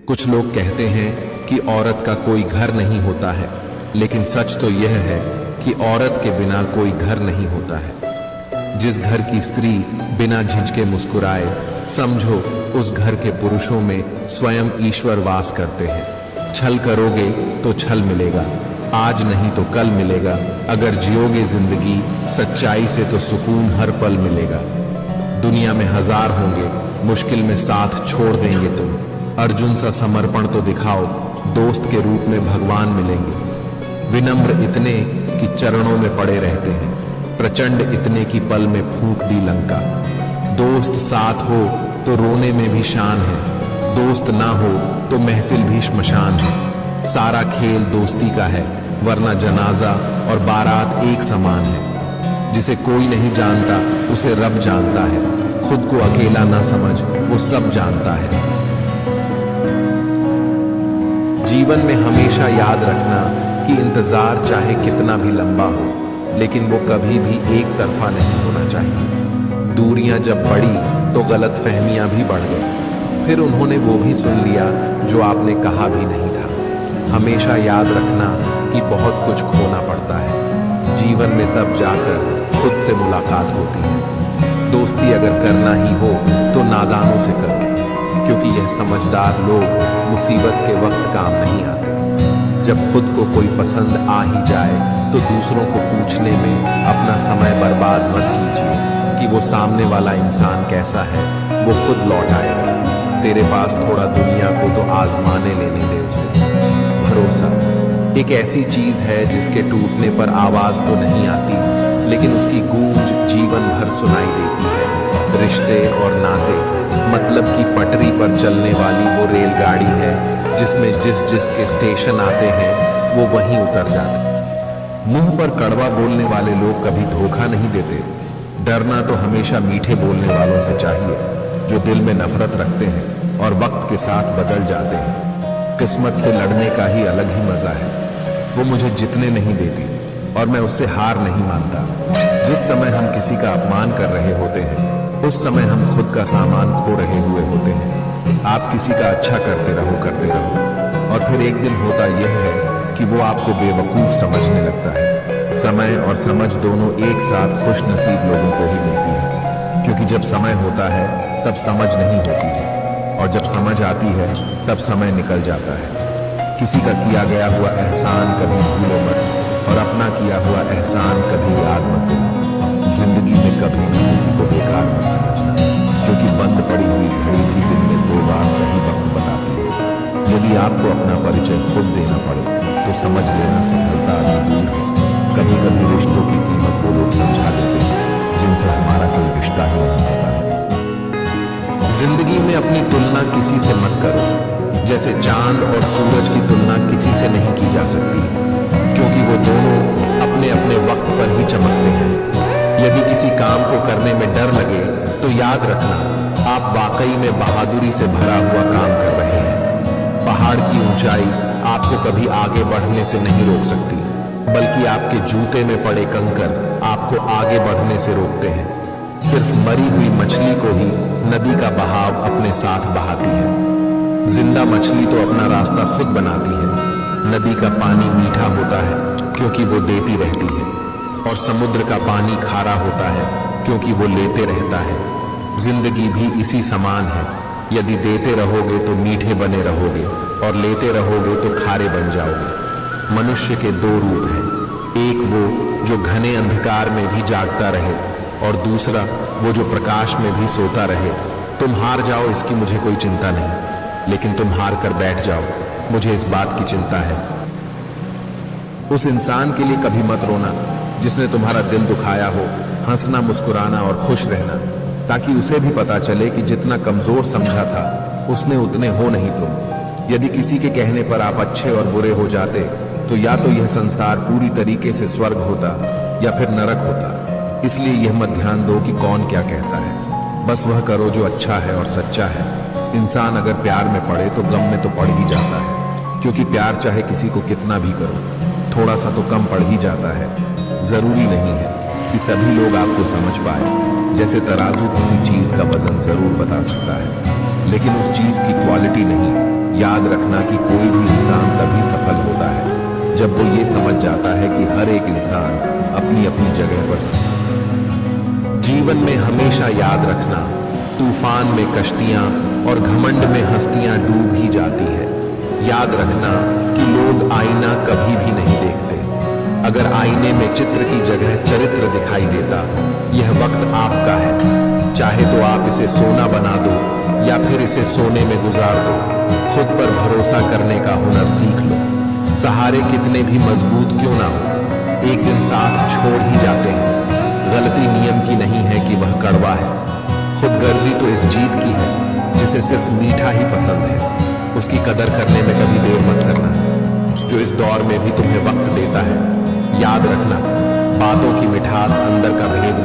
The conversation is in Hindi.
कुछ लोग कहते हैं कि औरत का कोई घर नहीं होता है, लेकिन सच तो यह है कि औरत के बिना कोई घर नहीं होता है। जिस घर की स्त्री बिना झिझके मुस्कुराए, समझो उस घर के पुरुषों में स्वयं ईश्वर वास करते हैं। छल करोगे तो छल मिलेगा, आज नहीं तो कल मिलेगा। अगर जियोगे जिंदगी सच्चाई से तो सुकून हर पल मिलेगा। दुनिया में हजार होंगे, मुश्किल में साथ छोड़ देंगे तुम। अर्जुन सा समर्पण तो दिखाओ, दोस्त के रूप में भगवान मिलेंगे। विनम्र इतने कि चरणों में पड़े रहते हैं, प्रचंड इतने की पल में फूंक दी लंका। दोस्त साथ हो तो रोने में भी शान है, दोस्त ना हो तो महफिल भी श्मशान है। सारा खेल दोस्ती का है, वरना जनाजा और बारात एक समान है। जिसे कोई नहीं जानता उसे रब जानता है, खुद को अकेला ना समझ, वो सब जानता है। जीवन में हमेशा याद रखना कि इंतजार चाहे कितना भी लंबा हो, लेकिन वो कभी भी एक तरफा नहीं होना चाहिए। दूरियां जब बढ़ी तो गलत फहमियां भी बढ़ गई, फिर उन्होंने वो भी सुन लिया जो आपने कहा भी नहीं था। हमेशा याद रखना कि बहुत कुछ खोना पड़ता है, जीवन में तब जाकर खुद से मुलाकात होती है। दोस्ती अगर करना ही हो तो नादानों से करो, क्योंकि यह समझदार लोग मुसीबत के वक्त काम नहीं आते। जब खुद को कोई पसंद आ ही जाए तो दूसरों को पूछने में अपना समय बर्बाद मत कीजिए कि वो सामने वाला इंसान कैसा है, वो खुद लौट आएगा। तेरे पास थोड़ा दुनिया को तो आजमाने लेने दे उसे। भरोसा एक ऐसी चीज है जिसके टूटने पर आवाज तो नहीं आती, लेकिन उसकी गूंज जीवन भर सुनाई देती है। रिश्ते और नाते मतलब की पटरी पर चलने वाली वो रेलगाड़ी है जिसमें जिस के स्टेशन आते हैं वो वहीं उतर जाते हैं। मुंह पर कड़वा बोलने वाले लोग कभी धोखा नहीं देते। डरना तो हमेशा मीठे बोलने वालों से चाहिए, जो दिल में नफरत रखते हैं और वक्त के साथ बदल जाते हैं। किस्मत से लड़ने का ही अलग ही मजा है। वो मुझे जीतने नहीं देती और मैं उससे हार नहीं मानता। जिस समय हम किसी का अपमान कर रहे होते हैं, उस समय हम खुद का सामान खो रहे हुए होते हैं। आप किसी का अच्छा करते रहो और फिर एक दिन होता यह है कि वो आपको बेवकूफ समझने लगता है। समय और समझ दोनों एक साथ खुश नसीब लोगों को ही मिलती है, क्योंकि जब समय होता है तब समझ नहीं होती है, और जब समझ आती है तब समय निकल जाता है। किसी का किया गया हुआ एहसान कभी भूलो मत, और अपना किया हुआ एहसान कभी याद मत करो। जिंदगी में कभी भी किसी को बेकार मत समझना, क्योंकि बंद पड़ी हुई घड़ी भी दिन में 2 बार सही वक्त बताती है। यदि आपको अपना परिचय खुद देना पड़े तो समझ लेना सफलता अभी दूर है। कभी कभी रिश्तों की कीमत वो लोग समझा देते हैं जिनसे हमारा कोई रिश्ता ही नहीं होता। जिंदगी में अपनी तुलना किसी से मत करो, जैसे चांद और सूरज की तुलना किसी से नहीं की जा सकती, क्योंकि वो दोनों अपने अपने वक्त पर ही चमकते हैं। यदि किसी काम को करने में डर लगे तो याद रखना आप वाकई में बहादुरी से भरा हुआ काम कर रहे हैं। पहाड़ की ऊंचाई आपको कभी आगे बढ़ने से नहीं रोक सकती, बल्कि आपके जूते में पड़े कंकर आपको आगे बढ़ने से रोकते हैं। सिर्फ मरी हुई मछली को ही नदी का बहाव अपने साथ बहाती है। जिंदा मछली तो अपना रास्ता खुद बनाती है। नदी का पानी मीठा होता है क्योंकि वो देती रहती है, और समुद्र का पानी खारा होता है क्योंकि वो लेते रहता है। जिंदगी भी इसी समान है। यदि देते रहोगे तो मीठे बने रहोगे, और लेते रहोगे तो खारे बन जाओगे। मनुष्य के 2 रूप हैं, एक वो जो घने अंधकार में भी जागता रहे, और दूसरा वो जो प्रकाश में भी सोता रहे। तुम हार जाओ इसकी मुझे कोई चिंता नहीं, लेकिन तुम हार कर बैठ जाओ, मुझे इस बात की चिंता है। उस इंसान के लिए कभी मत रोना जिसने तुम्हारा दिल दुखाया हो। हंसना, मुस्कुराना और खुश रहना, ताकि उसे भी पता चले कि जितना कमजोर समझा था उसने उतने हो नहीं तुम। यदि किसी के कहने पर आप अच्छे और बुरे हो जाते तो या तो यह संसार पूरी तरीके से स्वर्ग होता या फिर नरक होता। इसलिए यह मत ध्यान दो कि कौन क्या कहता है, बस वह करो जो अच्छा है और सच्चा है। इंसान अगर प्यार में पड़े तो गम में तो पड़ ही जाता है, क्योंकि प्यार चाहे किसी को कितना भी करो, थोड़ा सा तो कम पड़ ही जाता है। जरूरी नहीं है कि सभी लोग आपको समझ पाए। जैसे तराजू किसी चीज का वजन जरूर बता सकता है, लेकिन उस चीज की क्वालिटी नहीं, याद रखना कि कोई भी इंसान तभी सफल होता है जब वो ये समझ जाता है कि हर एक इंसान अपनी अपनी जगह पर सही है। जीवन में हमेशा याद रखना, तूफान में कश्तियां और घमंड में हस्तियां डूब ही जाती है। याद रखना कि लोग आईना कभी भी नहीं देखते। अगर आईने में चित्र की जगह चरित्र दिखाई देता, यह वक्त आपका है। चाहे तो आप इसे सोना बना दो या फिर इसे सोने में गुजार दो। खुद पर भरोसा करने का हुनर सीख लो। सहारे कितने भी मजबूत क्यों ना हो, एक दिन साथ छोड़ ही जाते हैं। गलती नियम की नहीं है कि वह कड़वा है, खुदगर्जी तो इस जीत की है जिसे सिर्फ मीठा ही पसंद है। उसकी कदर करने में कभी देर मत करना, जो इस दौर में भी तुम्हें वक्त देता है। याद रखना, बातों की मिठास अंदर का भेद